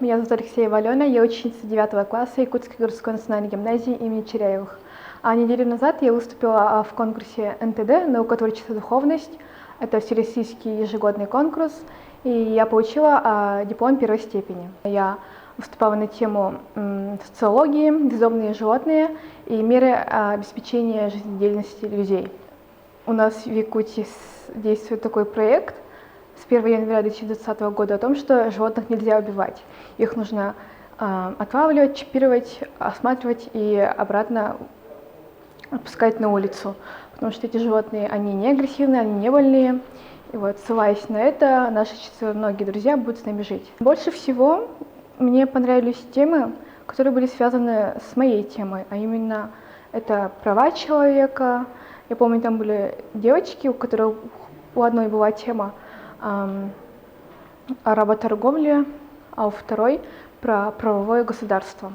меня зовут Алексеева Алена, я ученица 9 класса Якутской городской национальной гимназии имени Черяевых. Неделю назад я выступила в конкурсе НТД «Наука, творчество, духовность». Это всероссийский ежегодный конкурс, и я получила диплом первой степени. Я выступала на тему социологии, бездомные животные и меры обеспечения жизнедеятельности людей. У нас в Якутии действует такой проект с 1 января 2020 года о том, что животных нельзя убивать. Их нужно отлавливать, чипировать, осматривать и обратно отпускать на улицу, потому что эти животные, они не агрессивные, они не больные. И вот, ссылаясь на это, наши многие друзья будут с нами жить. Больше всего мне понравились темы, которые были связаны с моей темой, а именно это права человека. Я помню, там были девочки, у одной была тема о работорговле, а у второй про правовое государство.